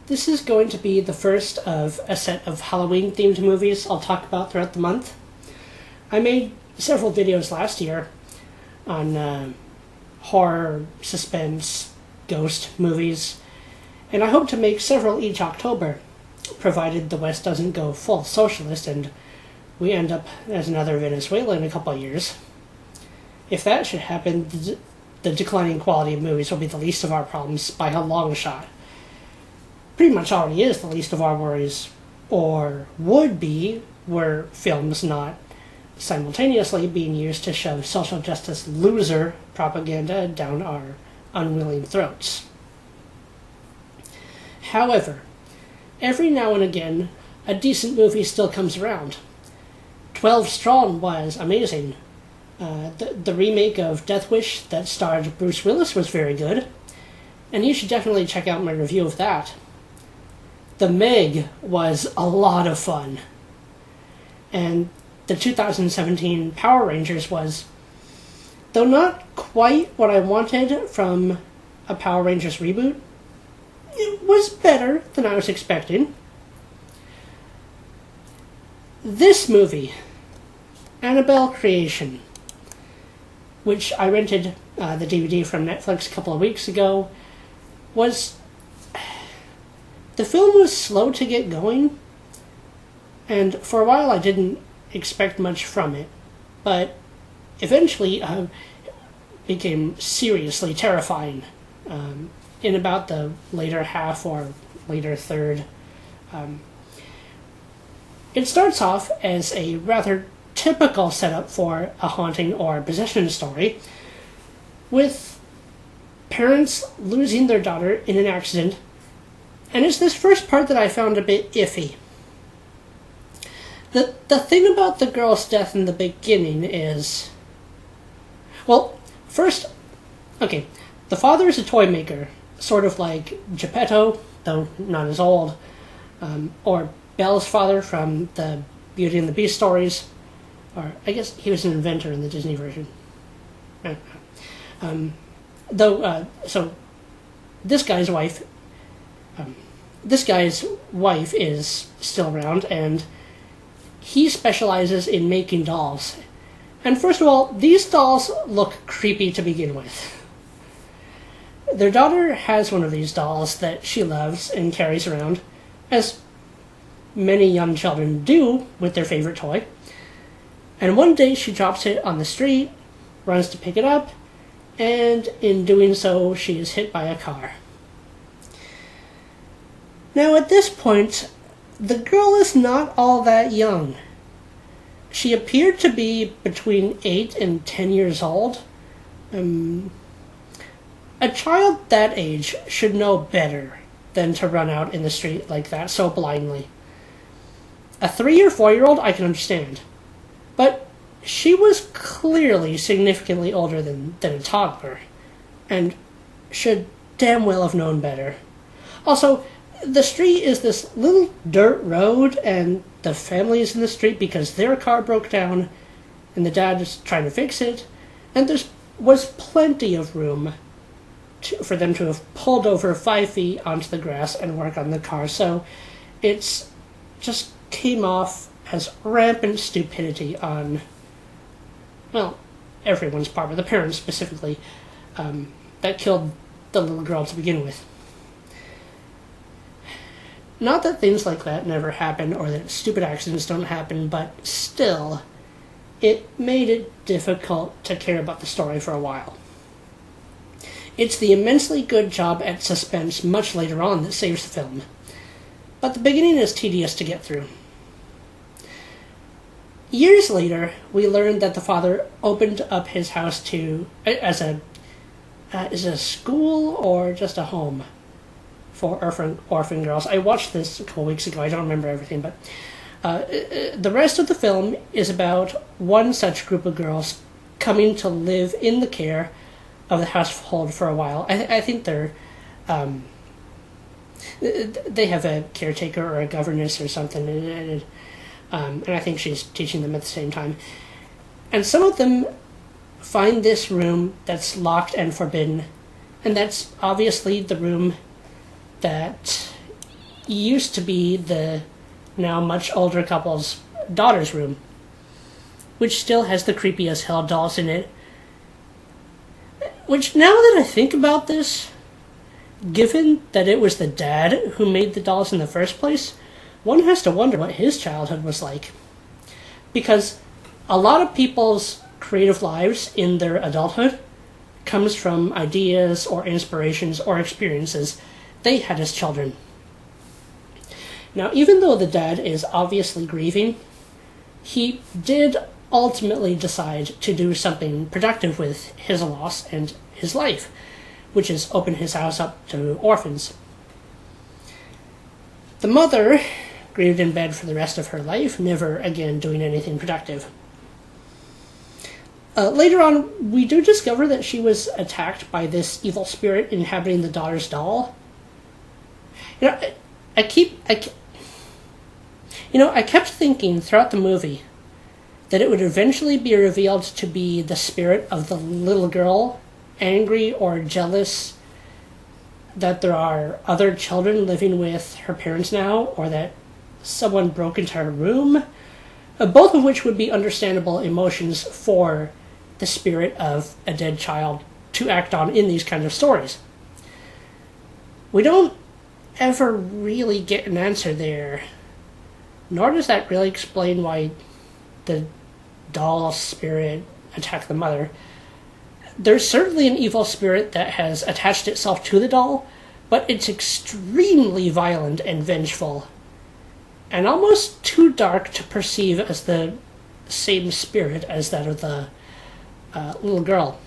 This is going to be the first of a set of Halloween-themed movies I'll talk about throughout the month. I made several videos last year on horror, suspense, ghost movies, and I hope to make several each October, provided the West doesn't go full socialist and we end up as another Venezuela in a couple of years. If that should happen, the declining quality of movies will be the least of our problems by a long shot. Pretty much already is the least of our worries, or would be, were films not simultaneously being used to shove social justice loser propaganda down our unwilling throats. However, every now and again, a decent movie still comes around. 12 Strong was amazing. The remake of Death Wish that starred Bruce Willis was very good, and you should definitely check out my review of that. The Meg was a lot of fun, and the 2017 Power Rangers was, though not quite what I wanted from a Power Rangers reboot, it was better than I was expecting. This movie, Annabelle Creation, which I rented the DVD from Netflix a couple of weeks ago, the film was slow to get going, and for a while I didn't expect much from it, but eventually became seriously terrifying in about the later half or later third. It starts off as a rather typical setup for a haunting or possession story, with parents losing their daughter in an accident, and it's this first part that I found a bit iffy. The thing about the girl's death in the beginning is... Well, first, okay, the father is a toy maker, sort of like Geppetto, though not as old, or Belle's father from the Beauty and the Beast stories, or I guess he was an inventor in the Disney version. So this guy's wife is still around, and he specializes in making dolls. And first of all, these dolls look creepy to begin with. Their daughter has one of these dolls that she loves and carries around, as many young children do with their favorite toy. And one day she drops it on the street, runs to pick it up, and in doing so, she is hit by a car. Now at this point, the girl is not all that young. She appeared to be between 8 and 10 years old. A child that age should know better than to run out in the street like that so blindly. A 3 or 4-year-old I can understand, but she was clearly significantly older than a toddler, and should damn well have known better. Also, the street is this little dirt road, and the family is in the street because their car broke down, and the dad is trying to fix it, and there was plenty of room for them to have pulled over 5 feet onto the grass and work on the car, so it's just came off as rampant stupidity on, well, everyone's part, but the parents specifically, that killed the little girl to begin with. Not that things like that never happen, or that stupid accidents don't happen, but still, it made it difficult to care about the story for a while. It's the immensely good job at suspense much later on that saves the film, but the beginning is tedious to get through. Years later, we learned that the father opened up his house as a school or just a home for orphan girls. I watched this a couple weeks ago. I don't remember everything, but the rest of the film is about one such group of girls coming to live in the care of the household for a while. I think they have a caretaker or a governess or something, and I think she's teaching them at the same time. And some of them find this room that's locked and forbidden, and that's obviously the room that used to be the now much older couple's daughter's room, which still has the creepy as hell dolls in it. Which, now that I think about this, given that it was the dad who made the dolls in the first place, one has to wonder what his childhood was like. Because a lot of people's creative lives in their adulthood comes from ideas or inspirations or experiences they had as children. Now, even though the dad is obviously grieving, he did ultimately decide to do something productive with his loss and his life, which is open his house up to orphans. The mother grieved in bed for the rest of her life, never again doing anything productive. Later on, we do discover that she was attacked by this evil spirit inhabiting the daughter's doll. I kept thinking throughout the movie that it would eventually be revealed to be the spirit of the little girl, angry or jealous that there are other children living with her parents now, or that someone broke into her room, both of which would be understandable emotions for the spirit of a dead child to act on in these kinds of stories. We don't ever really get an answer there, nor does that really explain why the doll spirit attacked the mother. There's certainly an evil spirit that has attached itself to the doll, but it's extremely violent and vengeful, and almost too dark to perceive as the same spirit as that of the little girl.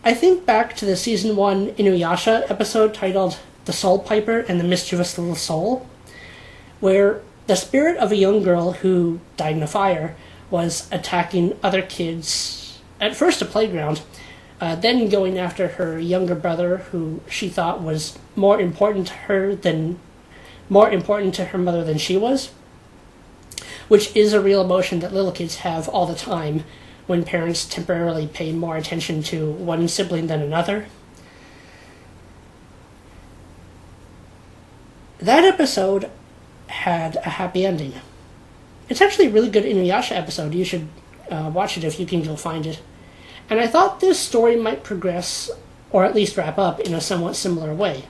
I think back to the season 1 Inuyasha episode titled The Soul Piper and the Mischievous Little Soul, where the spirit of a young girl who died in a fire was attacking other kids, at first a playground, then going after her younger brother, who she thought was more important to her mother than she was, which is a real emotion that little kids have all the time when parents temporarily pay more attention to one sibling than another. That episode had a happy ending. It's actually a really good Inuyasha episode. You should watch it if you can go find it. And I thought this story might progress, or at least wrap up, in a somewhat similar way.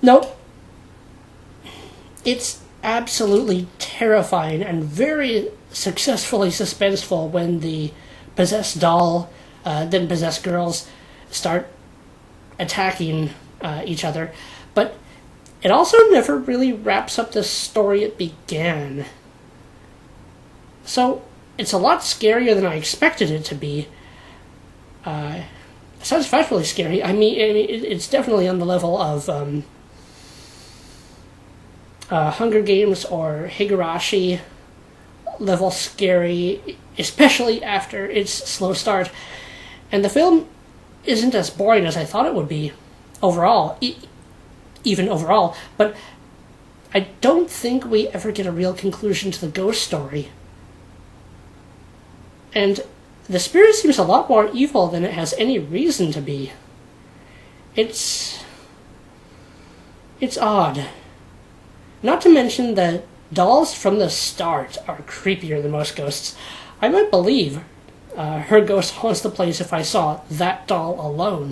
Nope. It's absolutely terrifying and very successfully suspenseful when the possessed doll, then possessed girls, start attacking each other. But it also never really wraps up the story it began. So it's a lot scarier than I expected it to be. Satisfactorily scary. I mean, it's definitely on the level of Hunger Games or Higurashi level scary, especially after its slow start. And the film isn't as boring as I thought it would be overall, even overall, but I don't think we ever get a real conclusion to the ghost story. And the spirit seems a lot more evil than it has any reason to be. It's odd. Not to mention that dolls from the start are creepier than most ghosts. I might believe her ghost haunts the place if I saw that doll alone.